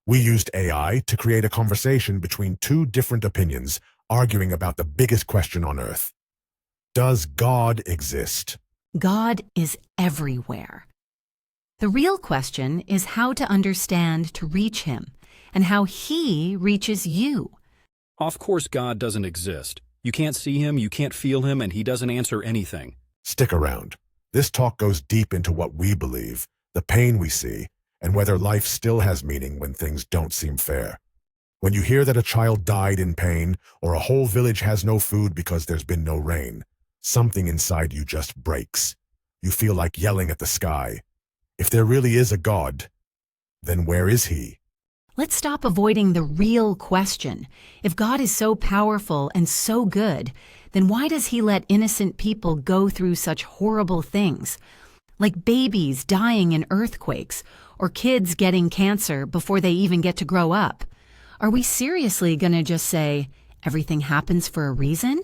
We used AI to create a conversation between two different opinions, arguing about the biggest question on Earth. Does God exist? God is everywhere. The real question is how to understand to reach Him and how He reaches you. Of course God doesn't exist. You can't see Him, you can't feel Him, and He doesn't answer anything. Stick around. This talk goes deep into what we believe, the pain we see, and whether life still has meaning when things don't seem fair. When you hear that a child died in pain or a whole village has no food because there's been no rain, something inside you just breaks. You feel like yelling at the sky. If there really is a God, then where is He? Let's stop avoiding the real question. If God is so powerful and so good, then why does He let innocent people go through such horrible things? Like babies dying in earthquakes, or kids getting cancer before they even get to grow up. Are we seriously going to just say, everything happens for a reason?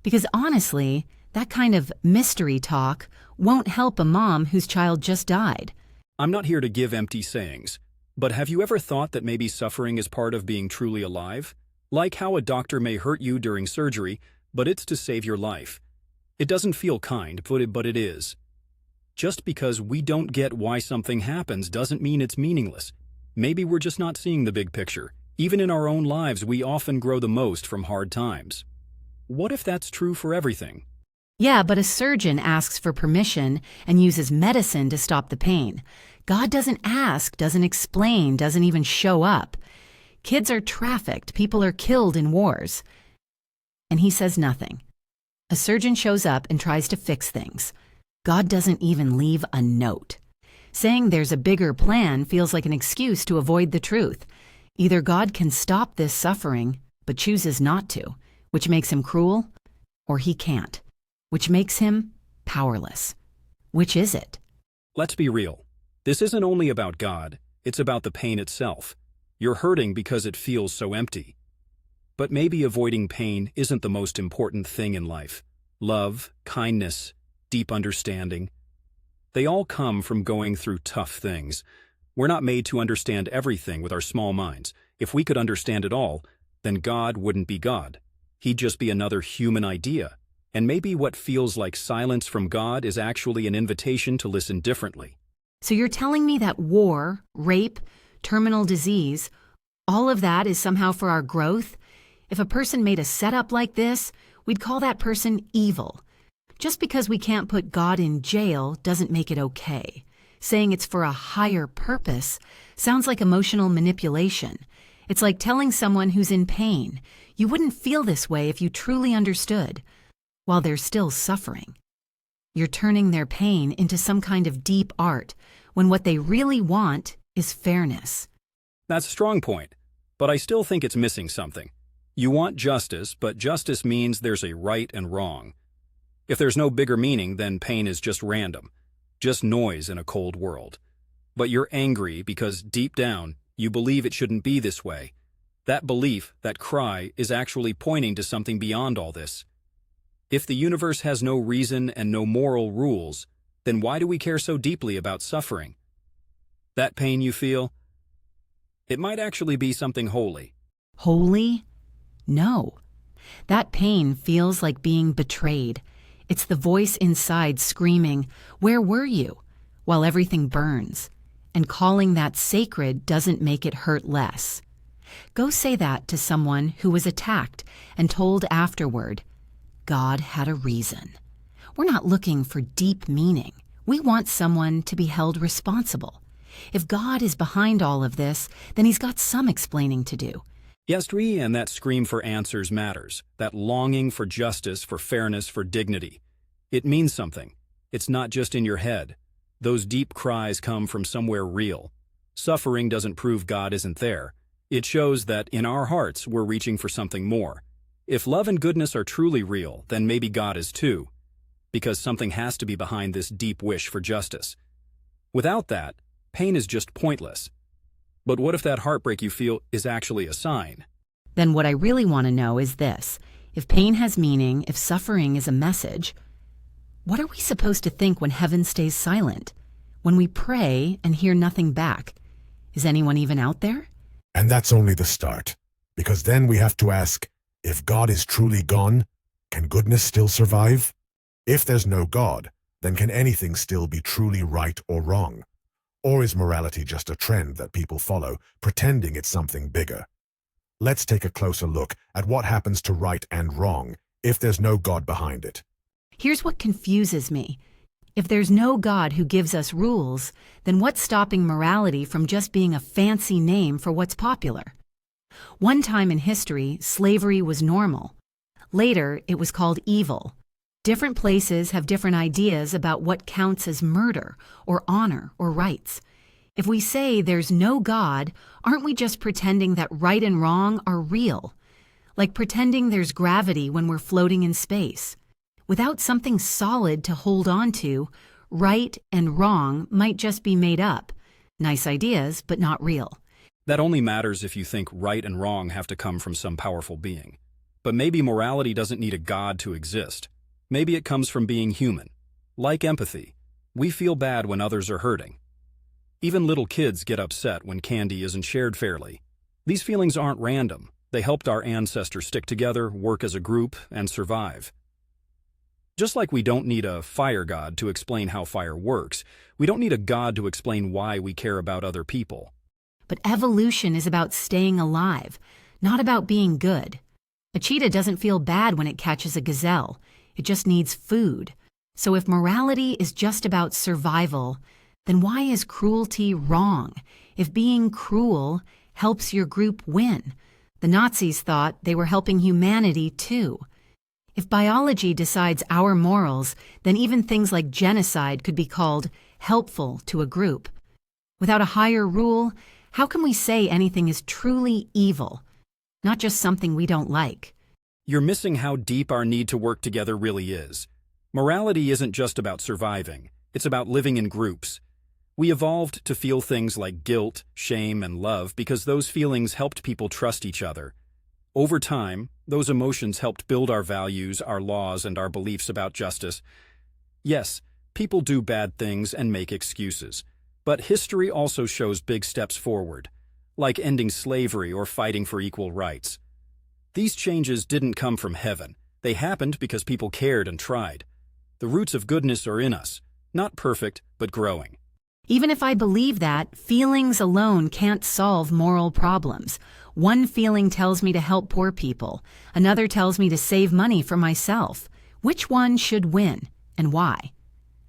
Because honestly, that kind of mystery talk won't help a mom whose child just died. I'm not here to give empty sayings, but have you ever thought that maybe suffering is part of being truly alive? Like how a doctor may hurt you during surgery, but it's to save your life. It doesn't feel kind, but it is. Just because we don't get why something happens doesn't mean it's meaningless. Maybe we're just not seeing the big picture. Even in our own lives, we often grow the most from hard times. What if that's true for everything? Yeah, but a surgeon asks for permission and uses medicine to stop the pain. God doesn't ask, doesn't explain, doesn't even show up. Kids are trafficked, people are killed in wars. And He says nothing. A surgeon shows up and tries to fix things. God doesn't even leave a note. Saying there's a bigger plan feels like an excuse to avoid the truth. Either God can stop this suffering, but chooses not to, which makes Him cruel, or He can't, which makes Him powerless. Which is it? Let's be real. This isn't only about God, it's about the pain itself. You're hurting because it feels so empty. But maybe avoiding pain isn't the most important thing in life. Love, kindness, deep understanding. They all come from going through tough things. We're not made to understand everything with our small minds. If we could understand it all, then God wouldn't be God. He'd just be another human idea. And maybe what feels like silence from God is actually an invitation to listen differently. So you're telling me that war, rape, terminal disease, all of that is somehow for our growth? If a person made a setup like this, we'd call that person evil. Just because we can't put God in jail doesn't make it okay. Saying it's for a higher purpose sounds like emotional manipulation. It's like telling someone who's in pain, you wouldn't feel this way if you truly understood, while they're still suffering. You're turning their pain into some kind of deep art, when what they really want is fairness. That's a strong point, but I still think it's missing something. You want justice, but justice means there's a right and wrong. If there's no bigger meaning, then pain is just random, just noise in a cold world. But you're angry because deep down, you believe it shouldn't be this way. That belief, that cry, is actually pointing to something beyond all this. If the universe has no reason and no moral rules, then why do we care so deeply about suffering? That pain you feel, it might actually be something holy. Holy? No. That pain feels like being betrayed. It's the voice inside screaming, "Where were you?" while everything burns. And calling that sacred doesn't make it hurt less. Go say that to someone who was attacked and told afterward, God had a reason. We're not looking for deep meaning. We want someone to be held responsible. If God is behind all of this, then He's got some explaining to do. Yes, Dri, and that scream for answers matters. That longing for justice, for fairness, for dignity. It means something. It's not just in your head. Those deep cries come from somewhere real. Suffering doesn't prove God isn't there. It shows that in our hearts we're reaching for something more. If love and goodness are truly real, then maybe God is too. Because something has to be behind this deep wish for justice. Without that, pain is just pointless. But what if that heartbreak you feel is actually a sign? Then what I really want to know is this. If pain has meaning, if suffering is a message, what are we supposed to think when heaven stays silent? When we pray and hear nothing back? Is anyone even out there? And that's only the start, because then we have to ask, if God is truly gone, can goodness still survive? If there's no God, then can anything still be truly right or wrong? Or is morality just a trend that people follow, pretending it's something bigger? Let's take a closer look at what happens to right and wrong if there's no God behind it. Here's what confuses me. If there's no God who gives us rules, then what's stopping morality from just being a fancy name for what's popular? One time in history, slavery was normal. Later, it was called evil. Different places have different ideas about what counts as murder or honor or rights. If we say there's no God, aren't we just pretending that right and wrong are real? Like pretending there's gravity when we're floating in space. Without something solid to hold on to, right and wrong might just be made up. Nice ideas, but not real. That only matters if you think right and wrong have to come from some powerful being. But maybe morality doesn't need a God to exist. Maybe it comes from being human. Like empathy, we feel bad when others are hurting. Even little kids get upset when candy isn't shared fairly. These feelings aren't random. They helped our ancestors stick together, work as a group, and survive. Just like we don't need a fire god to explain how fire works, we don't need a god to explain why we care about other people. But evolution is about staying alive, not about being good. A cheetah doesn't feel bad when it catches a gazelle. It just needs food. So if morality is just about survival, then why is cruelty wrong? If being cruel helps your group win, the Nazis thought they were helping humanity too. If biology decides our morals, then even things like genocide could be called helpful to a group. Without a higher rule, how can we say anything is truly evil, not just something we don't like? You're missing how deep our need to work together really is. Morality isn't just about surviving. It's about living in groups. We evolved to feel things like guilt, shame, and love because those feelings helped people trust each other. Over time, those emotions helped build our values, our laws, and our beliefs about justice. Yes, people do bad things and make excuses. But history also shows big steps forward, like ending slavery or fighting for equal rights. These changes didn't come from heaven. They happened because people cared and tried. The roots of goodness are in us, not perfect, but growing. Even if I believe that, feelings alone can't solve moral problems. One feeling tells me to help poor people. Another tells me to save money for myself. Which one should win, and why?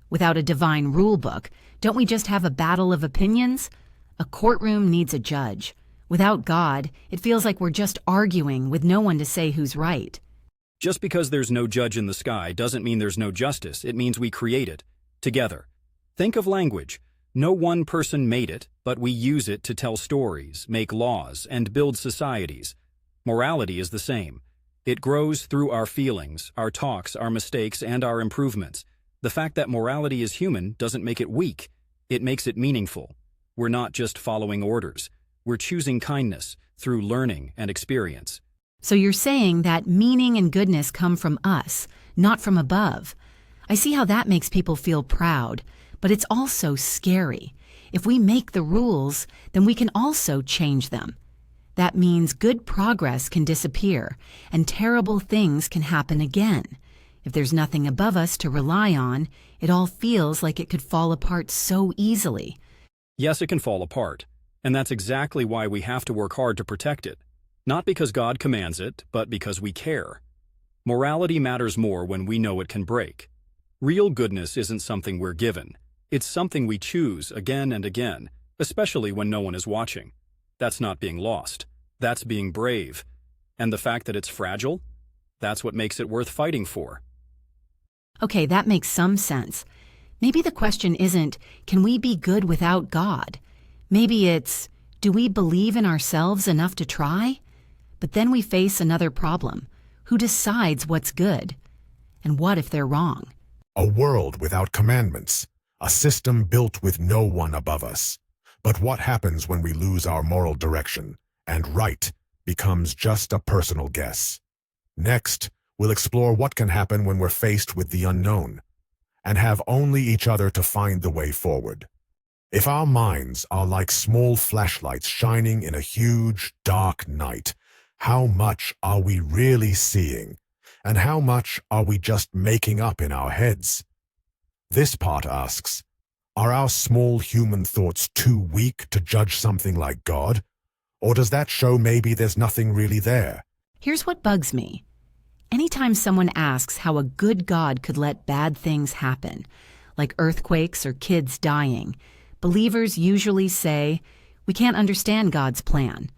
Without a divine rule book, don't we just have a battle of opinions? A courtroom needs a judge. Without God, it feels like we're just arguing with no one to say who's right. Just because there's no judge in the sky doesn't mean there's no justice. It means we create it, together. Think of language. No one person made it, but we use it to tell stories, make laws, and build societies. Morality is the same. It grows through our feelings, our talks, our mistakes, and our improvements. The fact that morality is human doesn't make it weak. It makes it meaningful. We're not just following orders. We're choosing kindness through learning and experience. So you're saying that meaning and goodness come from us, not from above. I see how that makes people feel proud, but it's also scary. If we make the rules, then we can also change them. That means good progress can disappear, and terrible things can happen again. If there's nothing above us to rely on, it all feels like it could fall apart so easily. Yes, it can fall apart. And that's exactly why we have to work hard to protect it. Not because God commands it, but because we care. Morality matters more when we know it can break. Real goodness isn't something we're given. It's something we choose again and again, especially when no one is watching. That's not being lost. That's being brave. And the fact that it's fragile, that's what makes it worth fighting for. Okay, that makes some sense. Maybe the question isn't, can we be good without God? Maybe it's, do we believe in ourselves enough to try? But then we face another problem. Who decides what's good? And what if they're wrong? A world without commandments, a system built with no one above us. But what happens when we lose our moral direction, and right becomes just a personal guess? Next, we'll explore what can happen when we're faced with the unknown, and have only each other to find the way forward. If our minds are like small flashlights shining in a huge, dark night, how much are we really seeing? And how much are we just making up in our heads? This part asks, are our small human thoughts too weak to judge something like God? Or does that show maybe there's nothing really there? Here's what bugs me. Anytime someone asks how a good God could let bad things happen, like earthquakes or kids dying, believers usually say, we can't understand God's plan.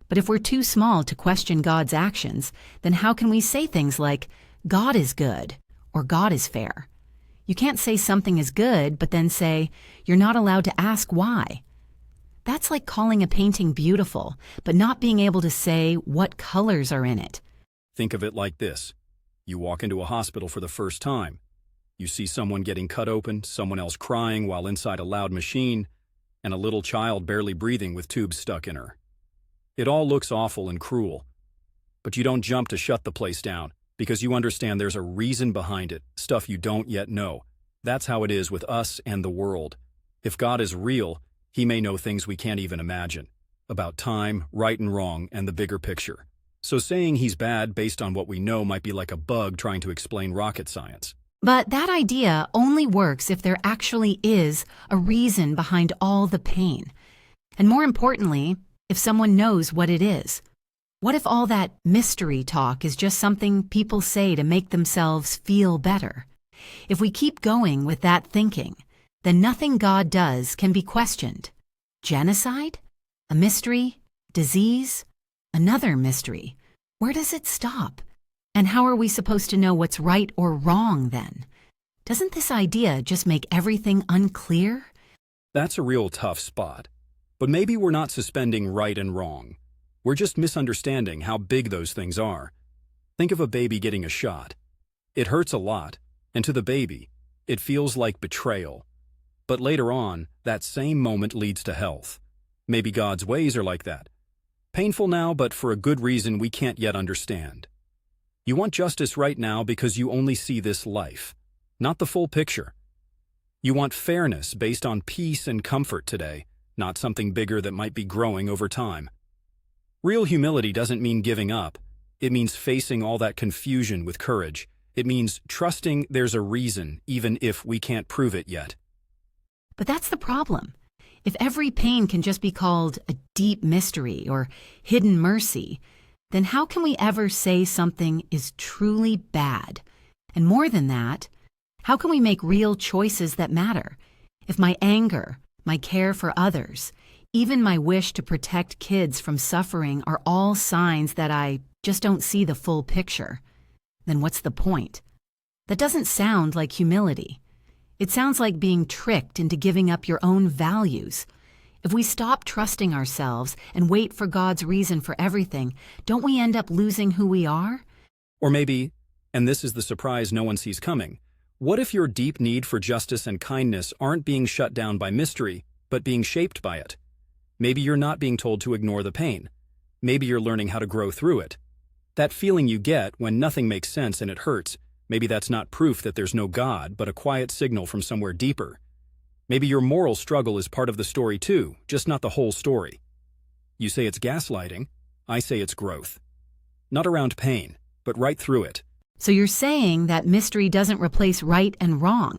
But if we're too small to question God's actions, then how can we say things like, God is good or God is fair? You can't say something is good, but then say, you're not allowed to ask why. That's like calling a painting beautiful, but not being able to say what colors are in it. Think of it like this. You walk into a hospital for the first time. You see someone getting cut open, someone else crying while inside a loud machine, and a little child barely breathing with tubes stuck in her. It all looks awful and cruel. But you don't jump to shut the place down, because you understand there's a reason behind it, stuff you don't yet know. That's how it is with us and the world. If God is real, He may know things we can't even imagine, about time, right and wrong, and the bigger picture. So saying He's bad based on what we know might be like a bug trying to explain rocket science. But that idea only works if there actually is a reason behind all the pain. And more importantly, if someone knows what it is. What if all that mystery talk is just something people say to make themselves feel better? If we keep going with that thinking, then nothing God does can be questioned. Genocide? A mystery? Disease? Another mystery. Where does it stop? And how are we supposed to know what's right or wrong then? Doesn't this idea just make everything unclear? That's a real tough spot. But maybe we're not suspending right and wrong. We're just misunderstanding how big those things are. Think of a baby getting a shot. It hurts a lot, and to the baby, it feels like betrayal. But later on, that same moment leads to health. Maybe God's ways are like that. Painful now, but for a good reason we can't yet understand. You want justice right now because you only see this life, not the full picture. You want fairness based on peace and comfort today, not something bigger that might be growing over time. Real humility doesn't mean giving up. It means facing all that confusion with courage. It means trusting there's a reason, even if we can't prove it yet. But that's the problem. If every pain can just be called a deep mystery or hidden mercy, then how can we ever say something is truly bad? And more than that, how can we make real choices that matter? If my anger, my care for others, even my wish to protect kids from suffering are all signs that I just don't see the full picture, then what's the point? That doesn't sound like humility. It sounds like being tricked into giving up your own values. If we stop trusting ourselves and wait for God's reason for everything, don't we end up losing who we are? Or maybe, and this is the surprise no one sees coming, what if your deep need for justice and kindness aren't being shut down by mystery, but being shaped by it? Maybe you're not being told to ignore the pain. Maybe you're learning how to grow through it. That feeling you get when nothing makes sense and it hurts, maybe that's not proof that there's no God, but a quiet signal from somewhere deeper. Maybe your moral struggle is part of the story too, just not the whole story. You say it's gaslighting, I say it's growth. Not around pain, but right through it. So you're saying that mystery doesn't replace right and wrong.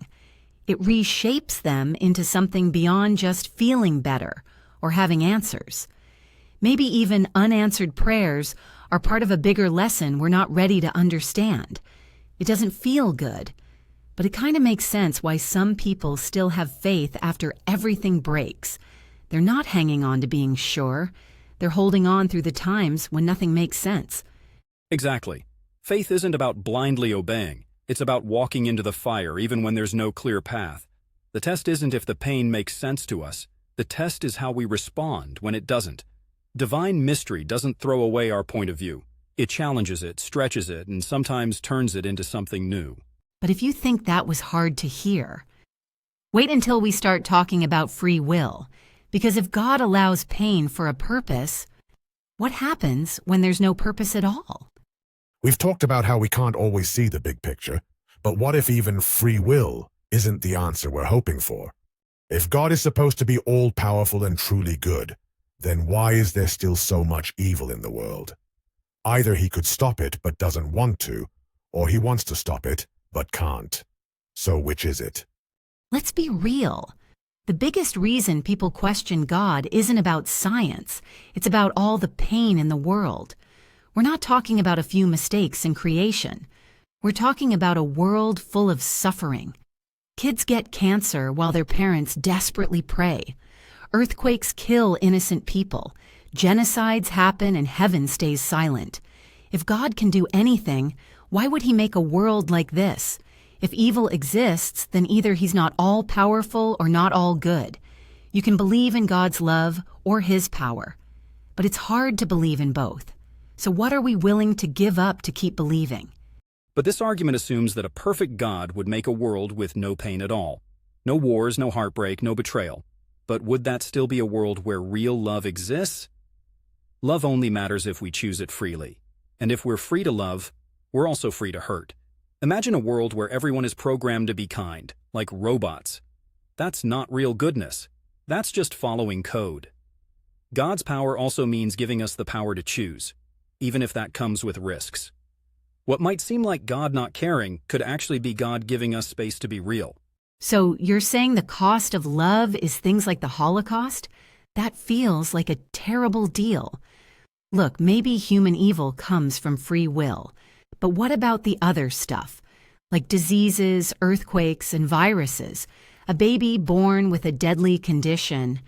It reshapes them into something beyond just feeling better or having answers. Maybe even unanswered prayers are part of a bigger lesson we're not ready to understand. It doesn't feel good, but it kind of makes sense why some people still have faith after everything breaks. They're not hanging on to being sure. They're holding on through the times when nothing makes sense. Exactly. Faith isn't about blindly obeying. It's about walking into the fire even when there's no clear path. The test isn't if the pain makes sense to us. The test is how we respond when it doesn't. Divine mystery doesn't throw away our point of view. It challenges it, stretches it, and sometimes turns it into something new. But if you think that was hard to hear, wait until we start talking about free will. Because if God allows pain for a purpose, what happens when there's no purpose at all? We've talked about how we can't always see the big picture, but what if even free will isn't the answer we're hoping for? If God is supposed to be all-powerful and truly good, then why is there still so much evil in the world? Either he could stop it but doesn't want to, or he wants to stop it but can't. So which is it? Let's be real. The biggest reason people question God isn't about science. It's about all the pain in the world. We're not talking about a few mistakes in creation. We're talking about a world full of suffering. Kids get cancer while their parents desperately pray. Earthquakes kill innocent people. Genocides happen and heaven stays silent. If God can do anything, why would he make a world like this? If evil exists, then either he's not all-powerful or not all good. You can believe in God's love or his power. But it's hard to believe in both. So what are we willing to give up to keep believing? But this argument assumes that a perfect God would make a world with no pain at all. No wars, no heartbreak, no betrayal. But would that still be a world where real love exists? Love only matters if we choose it freely. And if we're free to love, we're also free to hurt. Imagine a world where everyone is programmed to be kind, like robots. That's not real goodness. That's just following code. God's power also means giving us the power to choose, even if that comes with risks. What might seem like God not caring could actually be God giving us space to be real. So you're saying the cost of love is things like the Holocaust? That feels like a terrible deal. Look, maybe human evil comes from free will. But what about the other stuff? Like diseases, earthquakes, and viruses. A baby born with a deadly condition.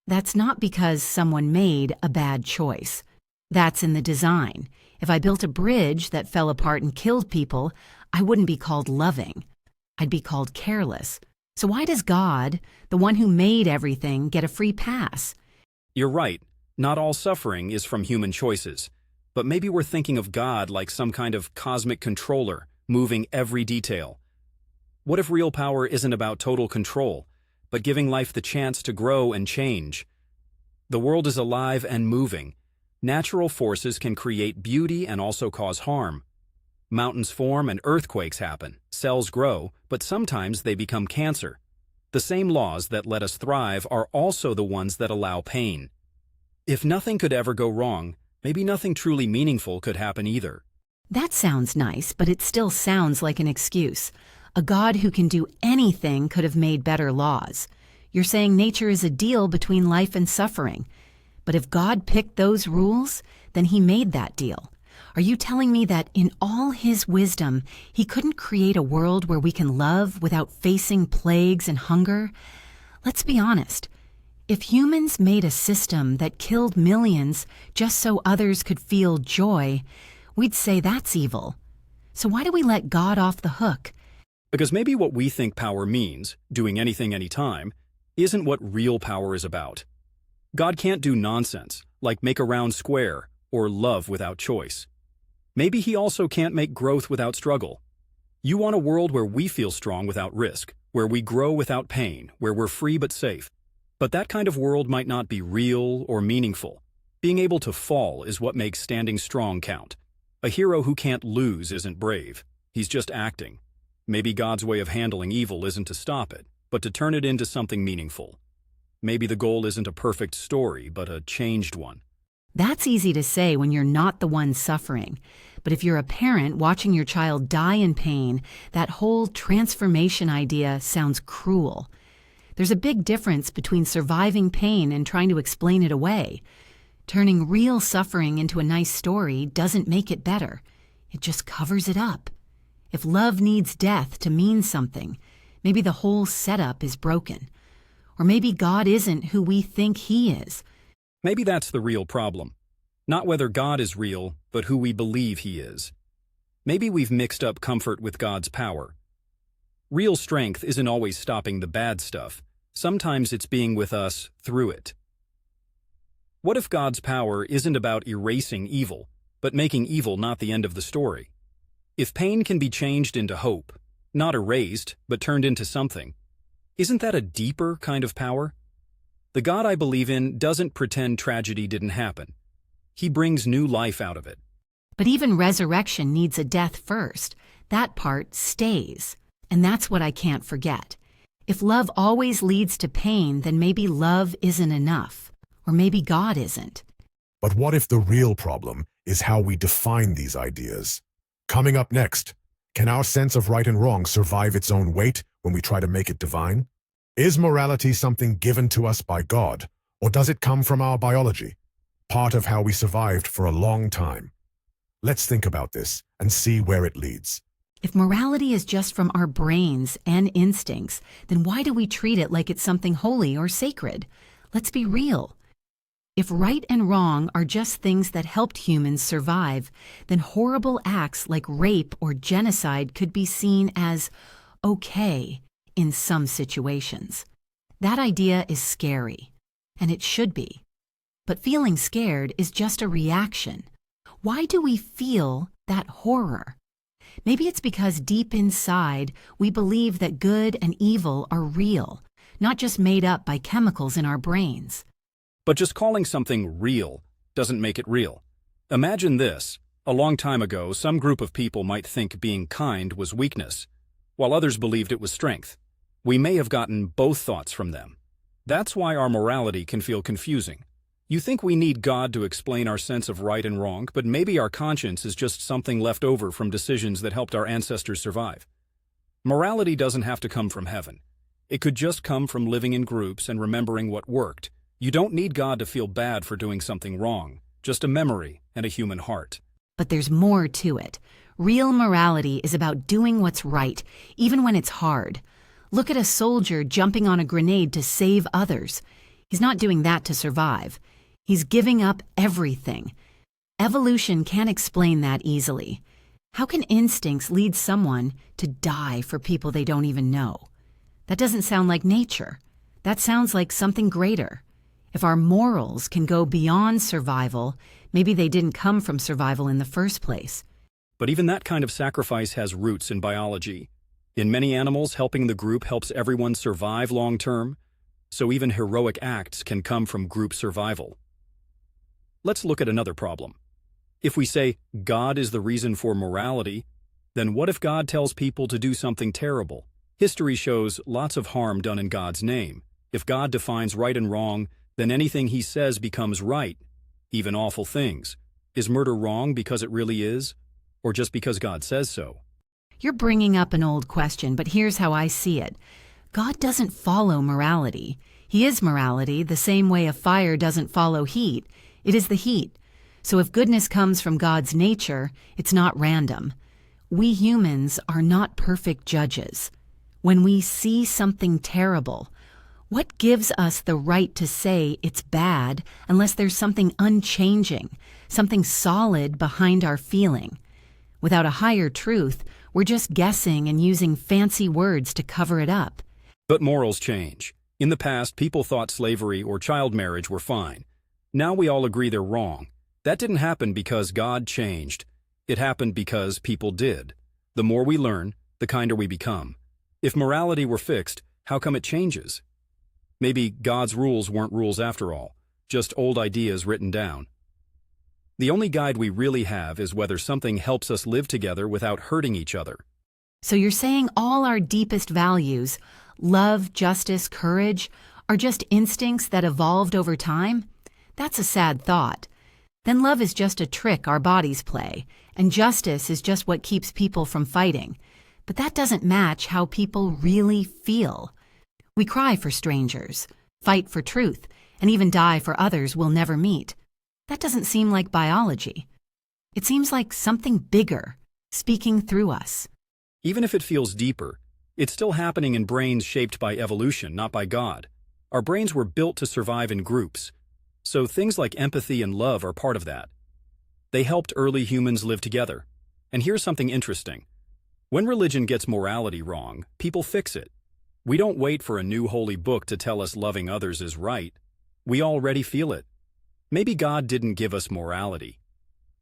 That's not because someone made a bad choice. That's in the design. If I built a bridge that fell apart and killed people, I wouldn't be called loving. I'd be called careless. So why does God, the one who made everything, get a free pass? You're right. Not all suffering is from human choices. But maybe we're thinking of God like some kind of cosmic controller, moving every detail. What if real power isn't about total control, but giving life the chance to grow and change? The world is alive and moving. Natural forces can create beauty and also cause harm. Mountains form and earthquakes happen. Cells grow, but sometimes they become cancer. The same laws that let us thrive are also the ones that allow pain. If nothing could ever go wrong, maybe nothing truly meaningful could happen either. That sounds nice, but it still sounds like an excuse. A God who can do anything could have made better laws. You're saying nature is a deal between life and suffering. But if God picked those rules, then he made that deal. Are you telling me that in all his wisdom, he couldn't create a world where we can love without facing plagues and hunger? Let's be honest. If humans made a system that killed millions just so others could feel joy, we'd say that's evil. So why do we let God off the hook? Because maybe what we think power means, doing anything anytime, isn't what real power is about. God can't do nonsense, like make a round square or love without choice. Maybe he also can't make growth without struggle. You want a world where we feel strong without risk, where we grow without pain, where we're free but safe. But that kind of world might not be real or meaningful. Being able to fall is what makes standing strong count. A hero who can't lose isn't brave. He's just acting. Maybe God's way of handling evil isn't to stop it, but to turn it into something meaningful. Maybe the goal isn't a perfect story, but a changed one. That's easy to say when you're not the one suffering. But if you're a parent watching your child die in pain, that whole transformation idea sounds cruel. There's a big difference between surviving pain and trying to explain it away. Turning real suffering into a nice story doesn't make it better. It just covers it up. If love needs death to mean something, maybe the whole setup is broken. Or maybe God isn't who we think he is. Maybe that's the real problem. Not whether God is real, but who we believe he is. Maybe we've mixed up comfort with God's power. Real strength isn't always stopping the bad stuff. Sometimes it's being with us through it. What if God's power isn't about erasing evil, but making evil not the end of the story? If pain can be changed into hope, not erased, but turned into something, isn't that a deeper kind of power? The God I believe in doesn't pretend tragedy didn't happen. He brings new life out of it. But even resurrection needs a death first. That part stays. And that's what I can't forget. If love always leads to pain, then maybe love isn't enough, or maybe God isn't. But what if the real problem is how we define these ideas? Coming up next, can our sense of right and wrong survive its own weight when we try to make it divine? Is morality something given to us by God, or does it come from our biology, part of how we survived for a long time? Let's think about this and see where it leads. If morality is just from our brains and instincts, then why do we treat it like it's something holy or sacred? Let's be real. If right and wrong are just things that helped humans survive, then horrible acts like rape or genocide could be seen as okay in some situations. That idea is scary, and it should be. But feeling scared is just a reaction. Why do we feel that horror? Maybe it's because deep inside we believe that good and evil are real, not just made up by chemicals in our brains. But just calling something real doesn't make it real. Imagine this. A long time ago, some group of people might think being kind was weakness, while others believed it was strength. We may have gotten both thoughts from them. That's why our morality can feel confusing. You think we need God to explain our sense of right and wrong, but maybe our conscience is just something left over from decisions that helped our ancestors survive. Morality doesn't have to come from heaven. It could just come from living in groups and remembering what worked. You don't need God to feel bad for doing something wrong, just a memory and a human heart. But there's more to it. Real morality is about doing what's right, even when it's hard. Look at a soldier jumping on a grenade to save others. He's not doing that to survive. He's giving up everything. Evolution can't explain that easily. How can instincts lead someone to die for people they don't even know? That doesn't sound like nature. That sounds like something greater. If our morals can go beyond survival, maybe they didn't come from survival in the first place. But even that kind of sacrifice has roots in biology. In many animals, helping the group helps everyone survive long term, so even heroic acts can come from group survival. Let's look at another problem. If we say God is the reason for morality, then what if God tells people to do something terrible? History shows lots of harm done in God's name. If God defines right and wrong, then anything he says becomes right, even awful things. Is murder wrong because it really is, or just because God says so? You're bringing up an old question, but here's how I see it. God doesn't follow morality. He is morality the same way a fire doesn't follow heat. It is the heat. So if goodness comes from God's nature, it's not random. We humans are not perfect judges. When we see something terrible, what gives us the right to say it's bad unless there's something unchanging, something solid behind our feeling? Without a higher truth, we're just guessing and using fancy words to cover it up. But morals change. In the past, people thought slavery or child marriage were fine. Now we all agree they're wrong. That didn't happen because God changed. It happened because people did. The more we learn, the kinder we become. If morality were fixed, how come it changes? Maybe God's rules weren't rules after all, just old ideas written down. The only guide we really have is whether something helps us live together without hurting each other. So you're saying all our deepest values, love, justice, courage, are just instincts that evolved over time? That's a sad thought. Then love is just a trick our bodies play, and justice is just what keeps people from fighting. But that doesn't match how people really feel. We cry for strangers, fight for truth, and even die for others we'll never meet. That doesn't seem like biology. It seems like something bigger, speaking through us. Even if it feels deeper, it's still happening in brains shaped by evolution, not by God. Our brains were built to survive in groups, so things like empathy and love are part of that. They helped early humans live together. And here's something interesting. When religion gets morality wrong, people fix it. We don't wait for a new holy book to tell us loving others is right. We already feel it. Maybe God didn't give us morality.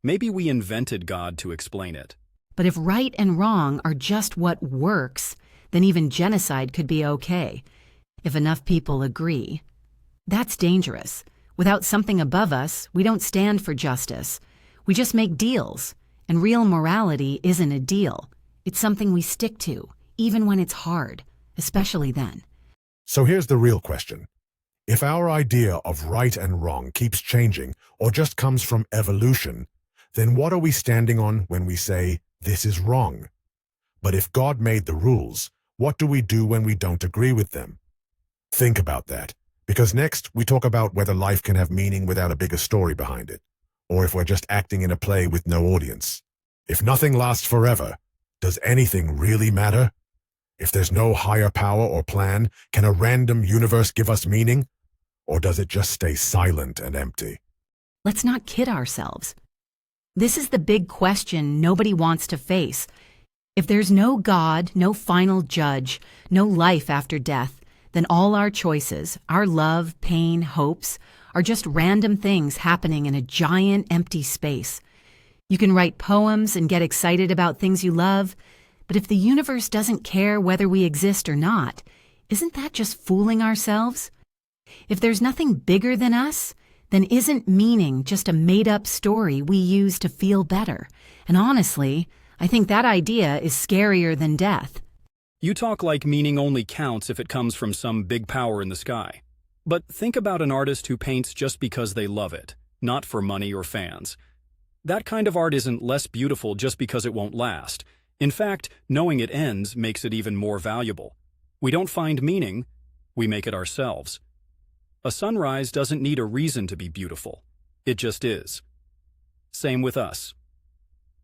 Maybe we invented God to explain it. But if right and wrong are just what works, then even genocide could be okay, if enough people agree. That's dangerous. Without something above us, we don't stand for justice. We just make deals, and real morality isn't a deal. It's something we stick to, even when it's hard, especially then. So here's the real question. If our idea of right and wrong keeps changing or just comes from evolution, then what are we standing on when we say, this is wrong? But if God made the rules, what do we do when we don't agree with them? Think about that, because next we talk about whether life can have meaning without a bigger story behind it, or if we're just acting in a play with no audience. If nothing lasts forever, does anything really matter? If there's no higher power or plan, can a random universe give us meaning? Or does it just stay silent and empty? Let's not kid ourselves. This is the big question nobody wants to face. If there's no God, no final judge, no life after death, then all our choices, our love, pain, hopes, are just random things happening in a giant empty space. You can write poems and get excited about things you love, but if the universe doesn't care whether we exist or not, isn't that just fooling ourselves? If there's nothing bigger than us, then isn't meaning just a made-up story we use to feel better? And honestly, I think that idea is scarier than death. You talk like meaning only counts if it comes from some big power in the sky. But think about an artist who paints just because they love it, not for money or fans. That kind of art isn't less beautiful just because it won't last. In fact, knowing it ends makes it even more valuable. We don't find meaning, we make it ourselves. A sunrise doesn't need a reason to be beautiful. It just is. Same with us.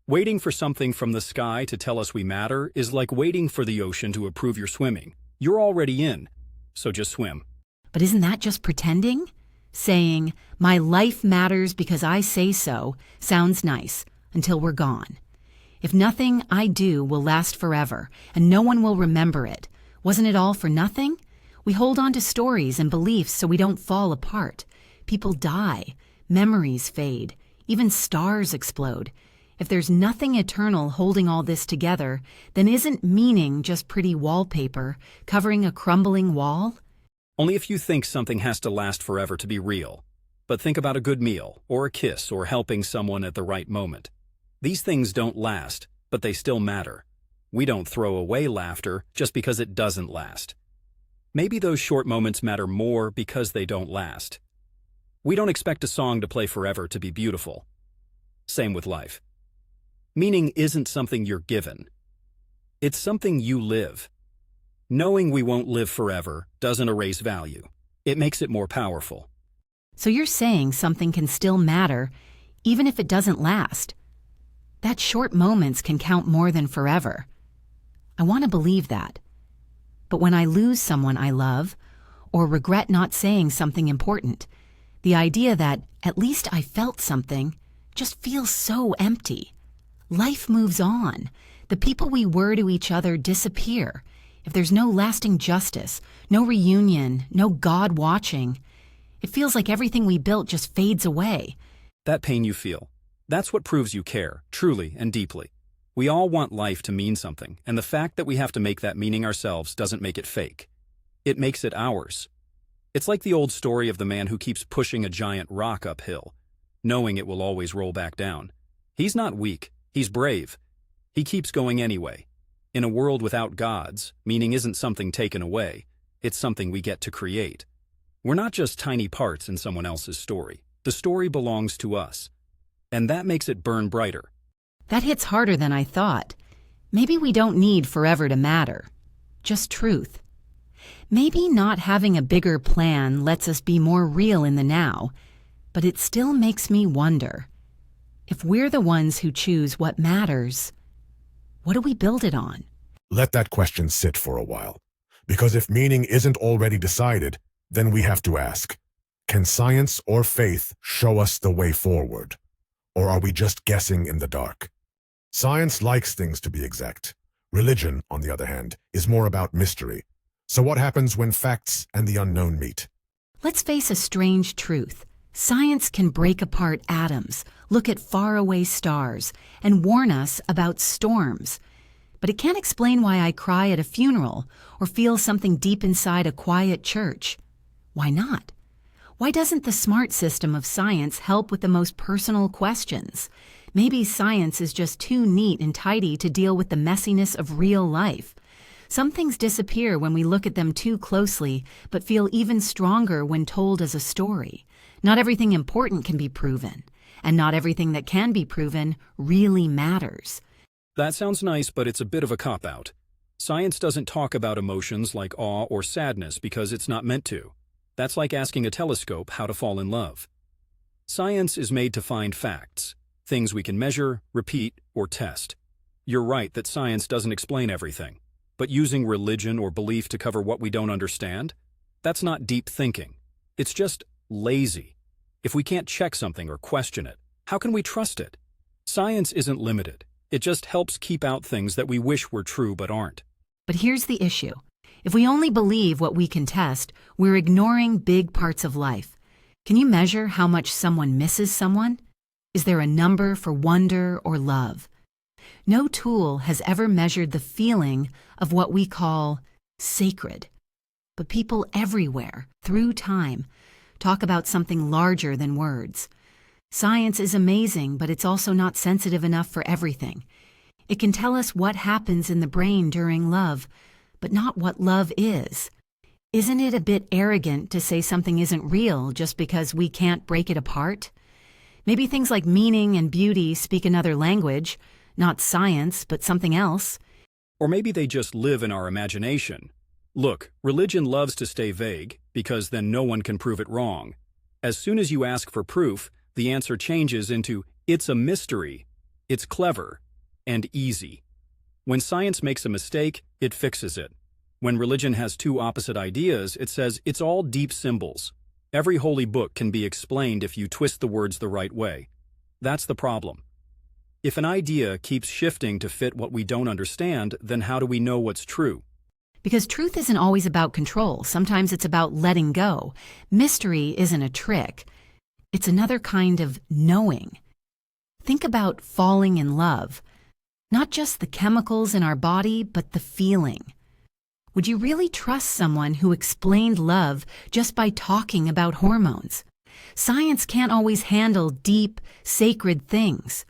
Waiting for something from the sky to tell us we matter is like waiting for the ocean to approve your swimming. You're already in, so just swim. But isn't that just pretending? Saying, my life matters because I say so, sounds nice, until we're gone. If nothing I do will last forever, and no one will remember it, wasn't it all for nothing? We hold on to stories and beliefs so we don't fall apart. People die, memories fade, even stars explode. If there's nothing eternal holding all this together, then isn't meaning just pretty wallpaper covering a crumbling wall? Only if you think something has to last forever to be real. But think about a good meal, or a kiss, or helping someone at the right moment. These things don't last, but they still matter. We don't throw away laughter just because it doesn't last. Maybe those short moments matter more because they don't last. We don't expect a song to play forever to be beautiful. Same with life. Meaning isn't something you're given. It's something you live. Knowing we won't live forever doesn't erase value. It makes it more powerful. So you're saying something can still matter, even if it doesn't last. That short moments can count more than forever. I want to believe that. But when I lose someone I love, or regret not saying something important, the idea that at least I felt something just feels so empty. Life moves on. The people we were to each other disappear. If there's no lasting justice, no reunion, no God watching, it feels like everything we built just fades away. That pain you feel, that's what proves you care, truly and deeply. We all want life to mean something, and the fact that we have to make that meaning ourselves doesn't make it fake. It makes it ours. It's like the old story of the man who keeps pushing a giant rock uphill, knowing it will always roll back down. He's not weak, he's brave. He keeps going anyway. In a world without gods, meaning isn't something taken away, it's something we get to create. We're not just tiny parts in someone else's story. The story belongs to us. And that makes it burn brighter. That hits harder than I thought. Maybe we don't need forever to matter. Just truth. Maybe not having a bigger plan lets us be more real in the now, but it still makes me wonder. If we're the ones who choose what matters, what do we build it on? Let that question sit for a while. Because if meaning isn't already decided, then we have to ask, can science or faith show us the way forward? Or are we just guessing in the dark? Science likes things to be exact. Religion, on the other hand, is more about mystery. So what happens when facts and the unknown meet? Let's face a strange truth. Science can break apart atoms, look at faraway stars, and warn us about storms. But it can't explain why I cry at a funeral or feel something deep inside a quiet church. Why not? Why doesn't the smart system of science help with the most personal questions? Maybe science is just too neat and tidy to deal with the messiness of real life. Some things disappear when we look at them too closely, but feel even stronger when told as a story. Not everything important can be proven, and not everything that can be proven really matters. That sounds nice, but it's a bit of a cop-out. Science doesn't talk about emotions like awe or sadness because it's not meant to. That's like asking a telescope how to fall in love. Science is made to find facts, things we can measure, repeat, or test. You're right that science doesn't explain everything, but using religion or belief to cover what we don't understand? That's not deep thinking. It's just lazy. If we can't check something or question it, how can we trust it? Science isn't limited. It just helps keep out things that we wish were true but aren't. But here's the issue. If we only believe what we can test, we're ignoring big parts of life. Can you measure how much someone misses someone? Is there a number for wonder or love? No tool has ever measured the feeling of what we call sacred. But people everywhere, through time, talk about something larger than words. Science is amazing, but it's also not sensitive enough for everything. It can tell us what happens in the brain during love, but not what love is. Isn't it a bit arrogant to say something isn't real just because we can't break it apart? Maybe things like meaning and beauty speak another language, not science, but something else. Or maybe they just live in our imagination. Look, religion loves to stay vague because then no one can prove it wrong. As soon as you ask for proof, the answer changes into, it's a mystery, it's clever, and easy. When science makes a mistake, it fixes it. When religion has two opposite ideas, it says it's all deep symbols. Every holy book can be explained if you twist the words the right way. That's the problem. If an idea keeps shifting to fit what we don't understand, then how do we know what's true? Because truth isn't always about control. Sometimes it's about letting go. Mystery isn't a trick. It's another kind of knowing. Think about falling in love. Not just the chemicals in our body, but the feeling. Would you really trust someone who explained love just by talking about hormones? Science can't always handle deep, sacred things.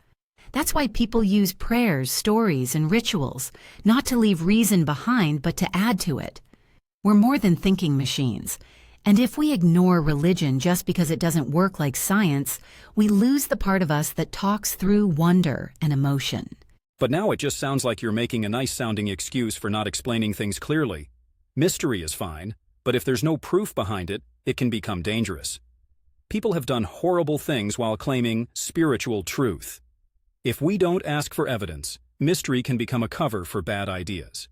That's why people use prayers, stories, and rituals, not to leave reason behind, but to add to it. We're more than thinking machines. And if we ignore religion just because it doesn't work like science, we lose the part of us that talks through wonder and emotion. But now it just sounds like you're making a nice-sounding excuse for not explaining things clearly. Mystery is fine, but if there's no proof behind it, it can become dangerous. People have done horrible things while claiming spiritual truth. If we don't ask for evidence, mystery can become a cover for bad ideas.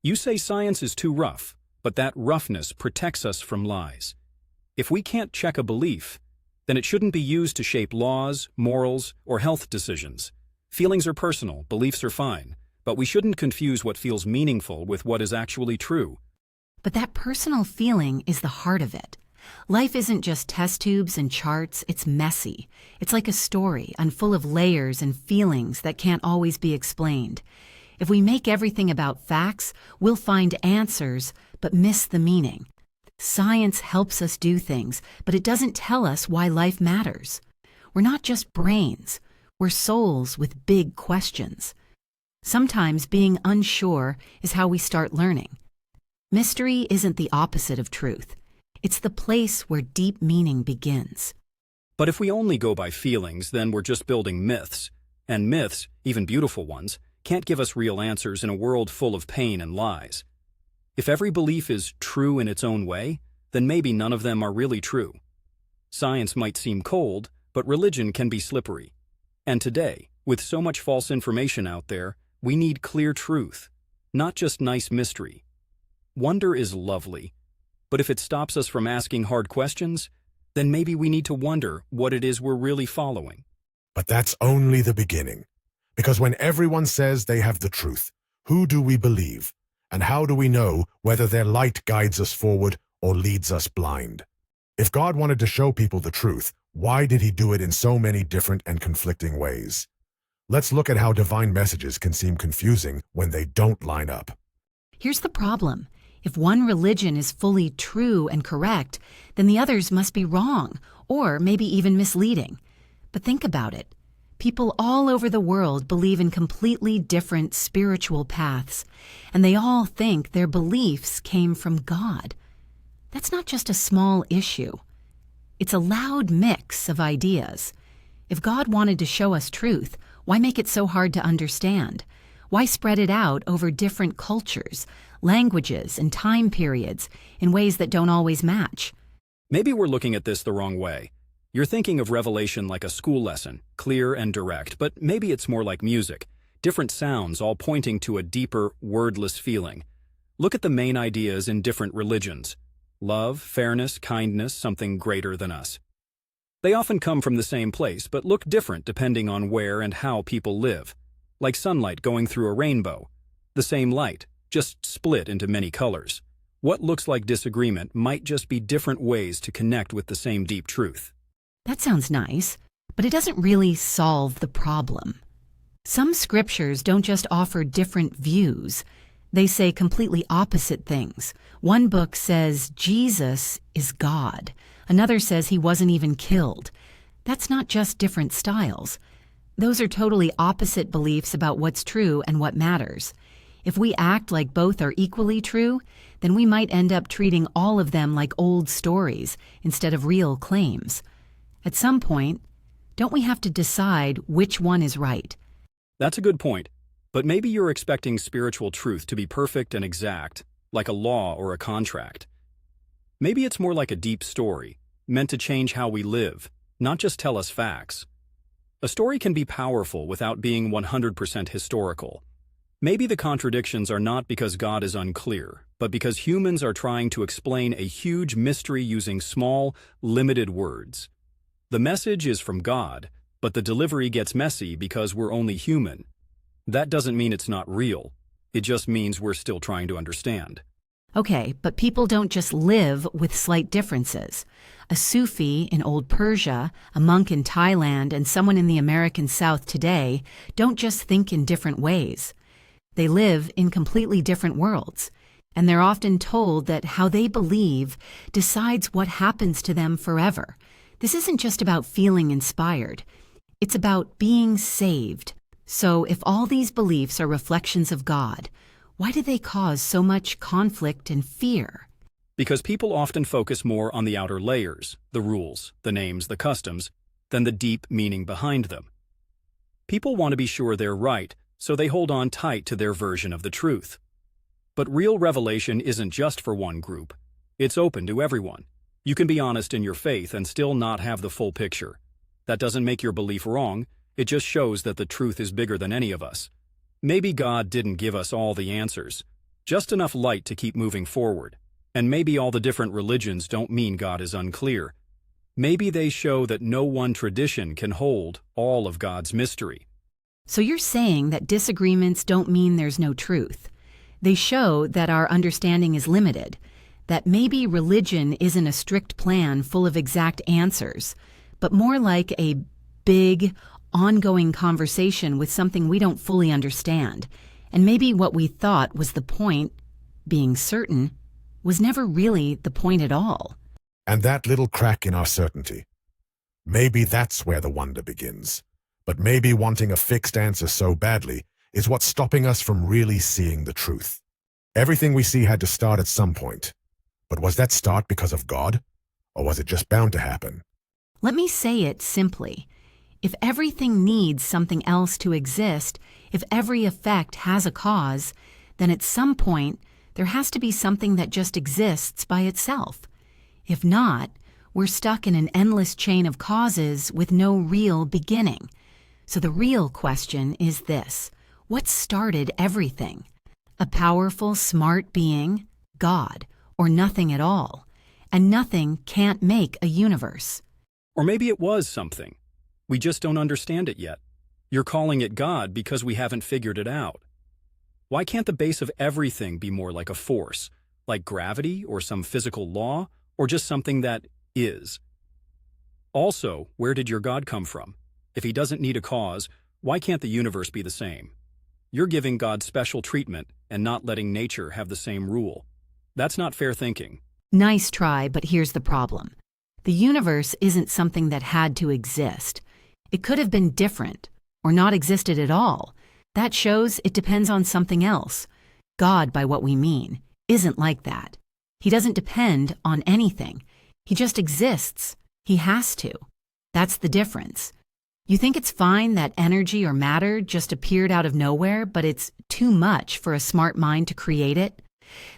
You say science is too rough, but that roughness protects us from lies. If we can't check a belief, then it shouldn't be used to shape laws, morals, or health decisions. Feelings are personal, beliefs are fine, but we shouldn't confuse what feels meaningful with what is actually true. But that personal feeling is the heart of it. Life isn't just test tubes and charts, it's messy. It's like a story, and full of layers and feelings that can't always be explained. If we make everything about facts, we'll find answers, but miss the meaning. Science helps us do things, but it doesn't tell us why life matters. We're not just brains. We're souls with big questions. Sometimes being unsure is how we start learning. Mystery isn't the opposite of truth. It's the place where deep meaning begins. But if we only go by feelings, then we're just building myths. And myths, even beautiful ones, can't give us real answers in a world full of pain and lies. If every belief is true in its own way, then maybe none of them are really true. Science might seem cold, but religion can be slippery. And today, with so much false information out there, we need clear truth, not just nice mystery. Wonder is lovely, but if it stops us from asking hard questions, then maybe we need to wonder what it is we're really following. But that's only the beginning. Because when everyone says they have the truth, who do we believe? And how do we know whether their light guides us forward or leads us blind? If God wanted to show people the truth, why did he do it in so many different and conflicting ways? Let's look at how divine messages can seem confusing when they don't line up. Here's the problem. If one religion is fully true and correct, then the others must be wrong, or maybe even misleading. But think about it. People all over the world believe in completely different spiritual paths, and they all think their beliefs came from God. That's not just a small issue. It's a loud mix of ideas. If God wanted to show us truth, why make it so hard to understand? Why spread it out over different cultures, languages, and time periods in ways that don't always match? Maybe we're looking at this the wrong way. You're thinking of Revelation like a school lesson, clear and direct, but maybe it's more like music, different sounds all pointing to a deeper, wordless feeling. Look at the main ideas in different religions. Love, fairness, kindness, something greater than us. They often come from the same place, but look different depending on where and how people live. Like sunlight going through a rainbow. The same light, just split into many colors. What looks like disagreement might just be different ways to connect with the same deep truth. That sounds nice, but it doesn't really solve the problem. Some scriptures don't just offer different views. They say completely opposite things. One book says Jesus is God. Another says he wasn't even killed. That's not just different styles. Those are totally opposite beliefs about what's true and what matters. If we act like both are equally true, then we might end up treating all of them like old stories instead of real claims. At some point, don't we have to decide which one is right? That's a good point, but maybe you're expecting spiritual truth to be perfect and exact, like a law or a contract. Maybe it's more like a deep story, meant to change how we live, not just tell us facts. A story can be powerful without being 100% historical. Maybe the contradictions are not because God is unclear, but because humans are trying to explain a huge mystery using small, limited words. The message is from God, but the delivery gets messy because we're only human. That doesn't mean it's not real. It just means we're still trying to understand. Okay, but people don't just live with slight differences. A Sufi in old Persia, a monk in Thailand, and someone in the American South today don't just think in different ways. They live in completely different worlds, and they're often told that how they believe decides what happens to them forever. This isn't just about feeling inspired. It's about being saved. So if all these beliefs are reflections of God, why do they cause so much conflict and fear? Because people often focus more on the outer layers, the rules, the names, the customs, than the deep meaning behind them. People want to be sure they're right, so they hold on tight to their version of the truth. But real revelation isn't just for one group. It's open to everyone. You can be honest in your faith and still not have the full picture. That doesn't make your belief wrong, it just shows that the truth is bigger than any of us. Maybe God didn't give us all the answers, just enough light to keep moving forward. And maybe all the different religions don't mean God is unclear. Maybe they show that no one tradition can hold all of God's mystery. So you're saying that disagreements don't mean there's no truth. They show that our understanding is limited, that maybe religion isn't a strict plan full of exact answers, but more like a big, ongoing conversation with something we don't fully understand. And maybe what we thought was the point, being certain, was never really the point at all. And that little crack in our certainty. Maybe that's where the wonder begins. But maybe wanting a fixed answer so badly is what's stopping us from really seeing the truth. Everything we see had to start at some point. But was that start because of God? Or was it just bound to happen? Let me say it simply. If everything needs something else to exist, if every effect has a cause, then at some point there has to be something that just exists by itself. If not, we're stuck in an endless chain of causes with no real beginning. So the real question is this: what started everything? A powerful, smart being, God, or nothing at all? And nothing can't make a universe. Or maybe it was something. We just don't understand it yet. You're calling it God because we haven't figured it out. Why can't the base of everything be more like a force, like gravity or some physical law, or just something that is? Also, where did your God come from? If he doesn't need a cause, why can't the universe be the same? You're giving God special treatment and not letting nature have the same rule. That's not fair thinking. Nice try, but here's the problem. The universe isn't something that had to exist. It could have been different, or not existed at all. That shows it depends on something else. God, by what we mean, isn't like that. He doesn't depend on anything. He just exists. He has to. That's the difference. You think it's fine that energy or matter just appeared out of nowhere, but it's too much for a smart mind to create it?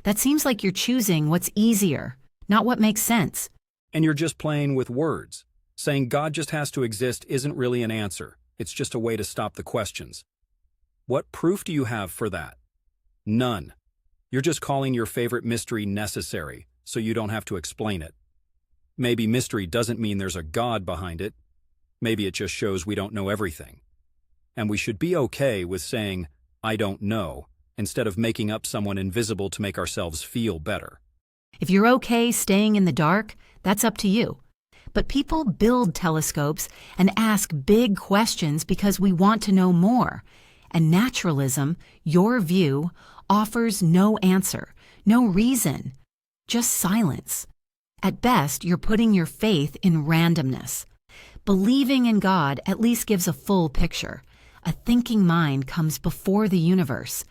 That seems like you're choosing what's easier, not what makes sense. And you're just playing with words. Saying God just has to exist isn't really an answer. It's just a way to stop the questions. What proof do you have for that? None. You're just calling your favorite mystery necessary, so you don't have to explain it. Maybe mystery doesn't mean there's a God behind it. Maybe it just shows we don't know everything. And we should be okay with saying, I don't know, instead of making up someone invisible to make ourselves feel better. If you're okay staying in the dark, that's up to you. But people build telescopes and ask big questions because we want to know more. And naturalism, your view, offers no answer, no reason, just silence. At best, you're putting your faith in randomness. Believing in God at least gives a full picture. A thinking mind comes before the universe.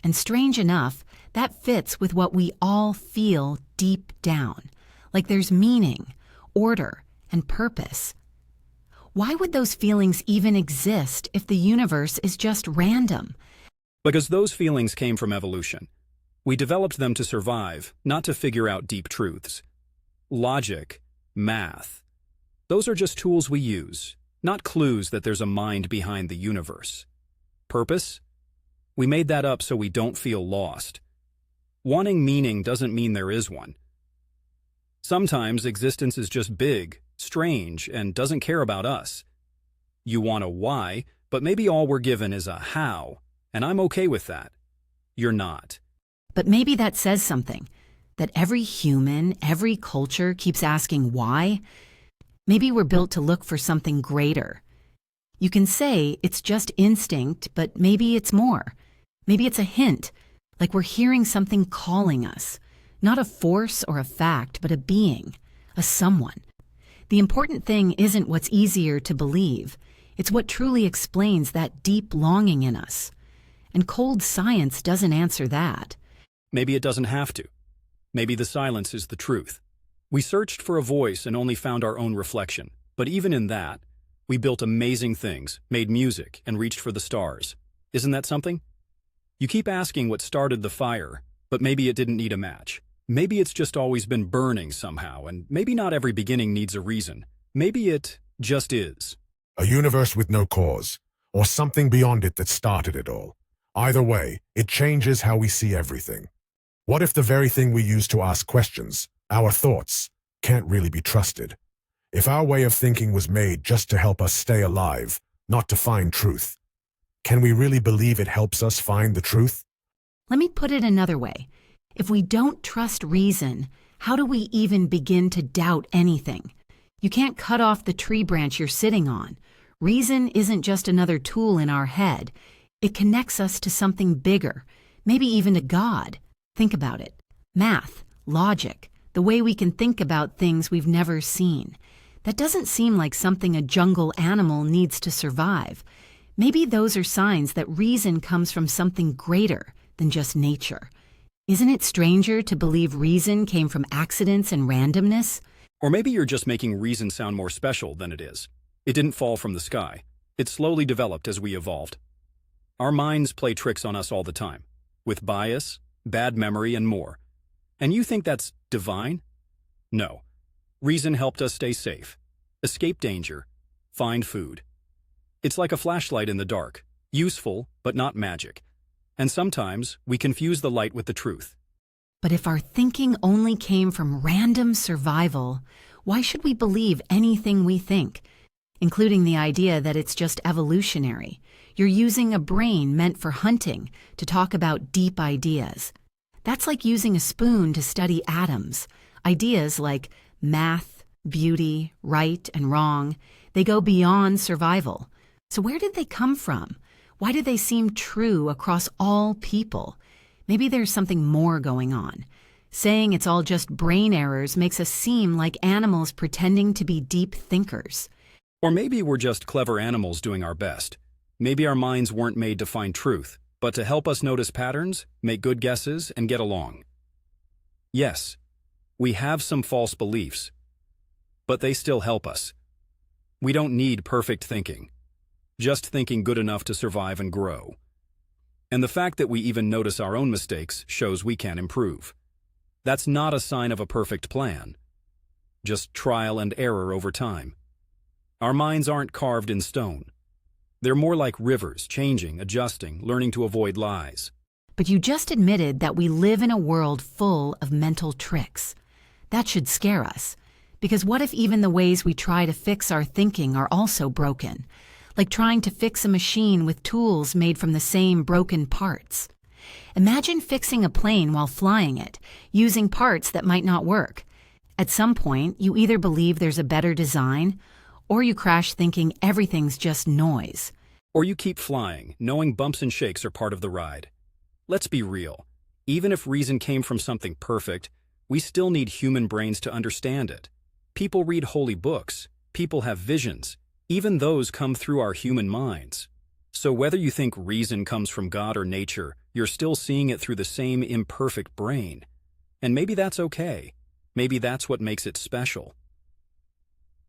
And strange enough, that fits with what we all feel deep down, like there's meaning, order, and purpose. Why would those feelings even exist if the universe is just random? Because those feelings came from evolution. We developed them to survive, not to figure out deep truths. Logic, math, those are just tools we use, not clues that there's a mind behind the universe. Purpose? We made that up so we don't feel lost. Wanting meaning doesn't mean there is one. Sometimes existence is just big, strange, and doesn't care about us. You want a why, but maybe all we're given is a how, and I'm okay with that. You're not. But maybe that says something, that every human, every culture keeps asking why. Maybe we're built to look for something greater. You can say it's just instinct, but maybe it's more. Maybe it's a hint, like we're hearing something calling us. Not a force or a fact, but a being, a someone. The important thing isn't what's easier to believe. It's what truly explains that deep longing in us. And cold science doesn't answer that. Maybe it doesn't have to. Maybe the silence is the truth. We searched for a voice and only found our own reflection. But even in that, we built amazing things, made music, and reached for the stars. Isn't that something? You keep asking what started the fire, but maybe it didn't need a match. Maybe it's just always been burning somehow, and maybe not every beginning needs a reason. Maybe it just is. A universe with no cause, or something beyond it that started it all. Either way, it changes how we see everything. What if the very thing we use to ask questions, our thoughts, can't really be trusted? If our way of thinking was made just to help us stay alive, not to find truth, can we really believe it helps us find the truth? Let me put it another way. If we don't trust reason, how do we even begin to doubt anything? You can't cut off the tree branch you're sitting on. Reason isn't just another tool in our head. It connects us to something bigger, maybe even to God. Think about it. Math, logic, the way we can think about things we've never seen. That doesn't seem like something a jungle animal needs to survive. Maybe those are signs that reason comes from something greater than just nature. Isn't it stranger to believe reason came from accidents and randomness? Or maybe you're just making reason sound more special than it is. It didn't fall from the sky. It slowly developed as we evolved. Our minds play tricks on us all the time, with bias, bad memory, and more. And you think that's divine? No. Reason helped us stay safe, escape danger, find food. It's like a flashlight in the dark, useful but not magic. And sometimes we confuse the light with the truth. But if our thinking only came from random survival, why should we believe anything we think, including the idea that it's just evolutionary? You're using a brain meant for hunting to talk about deep ideas. That's like using a spoon to study atoms. Ideas like math, beauty, right and wrong, they go beyond survival. So where did they come from? Why do they seem true across all people? Maybe there's something more going on. Saying it's all just brain errors makes us seem like animals pretending to be deep thinkers. Or maybe we're just clever animals doing our best. Maybe our minds weren't made to find truth, but to help us notice patterns, make good guesses, and get along. Yes, we have some false beliefs, but they still help us. We don't need perfect thinking, just thinking good enough to survive and grow. And the fact that we even notice our own mistakes shows we can improve. That's not a sign of a perfect plan, just trial and error over time. Our minds aren't carved in stone. They're more like rivers, changing, adjusting, learning to avoid lies. But you just admitted that we live in a world full of mental tricks. That should scare us, because what if even the ways we try to fix our thinking are also broken? Like trying to fix a machine with tools made from the same broken parts. Imagine fixing a plane while flying it, using parts that might not work. At some point, you either believe there's a better design, or you crash thinking everything's just noise. Or you keep flying, knowing bumps and shakes are part of the ride. Let's be real. Even if reason came from something perfect, we still need human brains to understand it. People read holy books. People have visions. Even those come through our human minds. So whether you think reason comes from God or nature, you're still seeing it through the same imperfect brain. And maybe that's okay. Maybe that's what makes it special.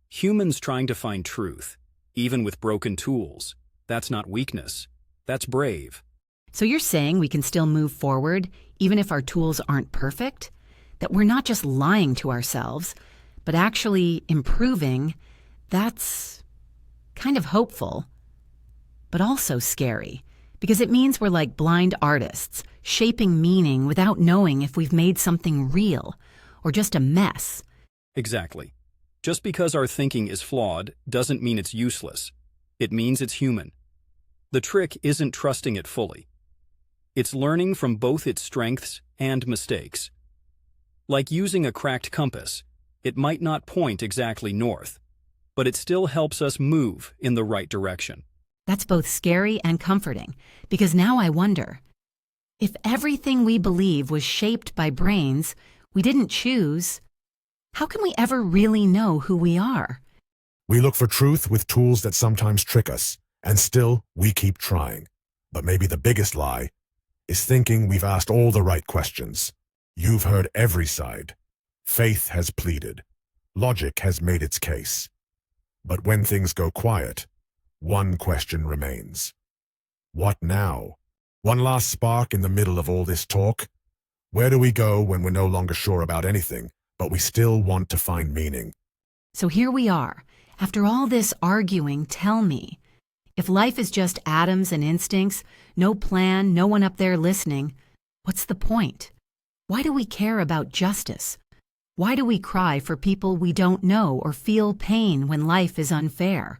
Humans trying to find truth, even with broken tools, that's not weakness. That's brave. So you're saying we can still move forward, even if our tools aren't perfect? That we're not just lying to ourselves, but actually improving? That's kind of hopeful, but also scary, because it means we're like blind artists, shaping meaning without knowing if we've made something real or just a mess. Exactly. Just because our thinking is flawed doesn't mean it's useless. It means it's human. The trick isn't trusting it fully. It's learning from both its strengths and mistakes. Like using a cracked compass, it might not point exactly north, but it still helps us move in the right direction. That's both scary and comforting, because now I wonder, if everything we believe was shaped by brains we didn't choose, how can we ever really know who we are? We look for truth with tools that sometimes trick us, and still we keep trying. But maybe the biggest lie is thinking we've asked all the right questions. You've heard every side. Faith has pleaded. Logic has made its case. But when things go quiet, one question remains. What now? One last spark in the middle of all this talk? Where do we go when we're no longer sure about anything, but we still want to find meaning? So here we are. After all this arguing, tell me, if life is just atoms and instincts, no plan, no one up there listening, what's the point? Why do we care about justice? Why do we cry for people we don't know or feel pain when life is unfair?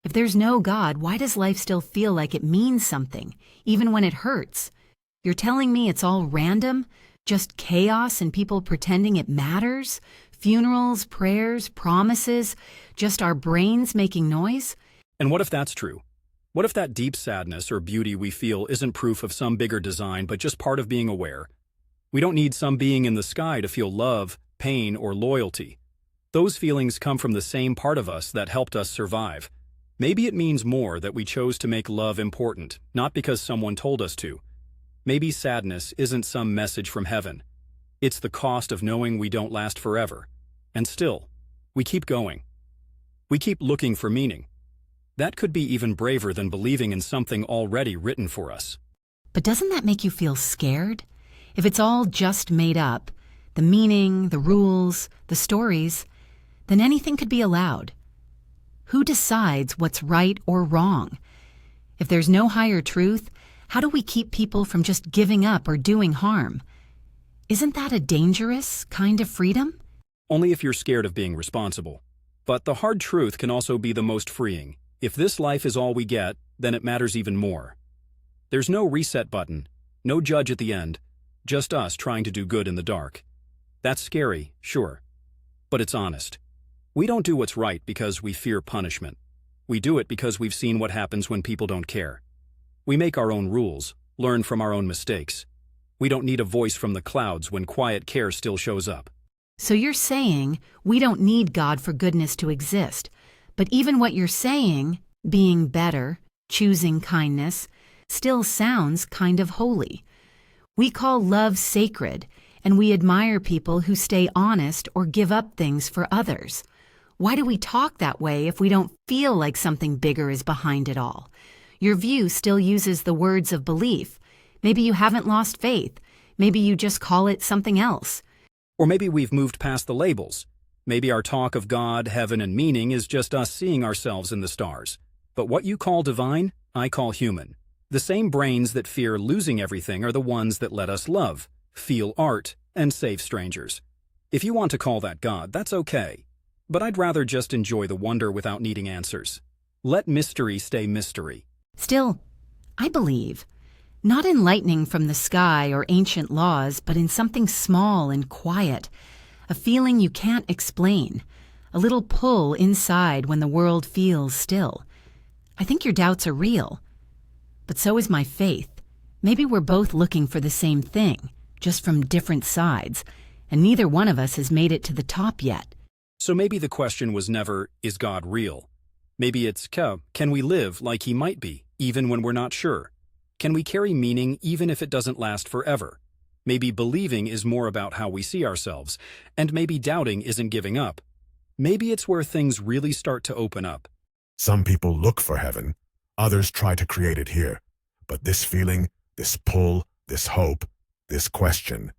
If there's no God, why does life still feel like it means something, even when it hurts? You're telling me it's all random? Just chaos and people pretending it matters? Funerals, prayers, promises, just our brains making noise? And what if that's true? What if that deep sadness or beauty we feel isn't proof of some bigger design, but just part of being aware? We don't need some being in the sky to feel love, pain, or loyalty. Those feelings come from the same part of us that helped us survive. Maybe it means more that we chose to make love important, not because someone told us to. Maybe sadness isn't some message from heaven. It's the cost of knowing we don't last forever. And still, we keep going. We keep looking for meaning. That could be even braver than believing in something already written for us. But doesn't that make you feel scared? If it's all just made up, the meaning, the rules, the stories, then anything could be allowed. Who decides what's right or wrong? If there's no higher truth, how do we keep people from just giving up or doing harm? Isn't that a dangerous kind of freedom? Only if you're scared of being responsible. But the hard truth can also be the most freeing. If this life is all we get, then it matters even more. There's no reset button, no judge at the end, just us trying to do good in the dark. That's scary, sure, but it's honest. We don't do what's right because we fear punishment. We do it because we've seen what happens when people don't care. We make our own rules, learn from our own mistakes. We don't need a voice from the clouds when quiet care still shows up. So you're saying we don't need God for goodness to exist, But even what you're saying, being better, choosing kindness, still sounds kind of holy. We call love sacred, and we admire people who stay honest or give up things for others. Why do we talk that way if we don't feel like something bigger is behind it all? Your view still uses the words of belief. Maybe you haven't lost faith. Maybe you just call it something else. Or maybe we've moved past the labels. Maybe our talk of God, heaven, and meaning is just us seeing ourselves in the stars. But what you call divine, I call human. The same brains that fear losing everything are the ones that let us love, feel art, and save strangers. If you want to call that God, that's okay. But I'd rather just enjoy the wonder without needing answers. Let mystery stay mystery. Still, I believe. Not in lightning from the sky or ancient laws, but in something small and quiet. A feeling you can't explain. A little pull inside when the world feels still. I think your doubts are real. But so is my faith. Maybe we're both looking for the same thing, just from different sides, and neither one of us has made it to the top yet. So maybe the question was never, is God real? Maybe it's, can we live like he might be, even when we're not sure? Can we carry meaning even if it doesn't last forever? Maybe believing is more about how we see ourselves, and maybe doubting isn't giving up. Maybe it's where things really start to open up. Some people look for heaven, others try to create it here. But this feeling, this pull, this hope, this question,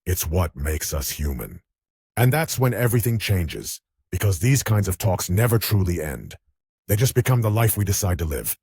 it's what makes us human. And that's when everything changes, because these kinds of talks never truly end. They just become the life we decide to live.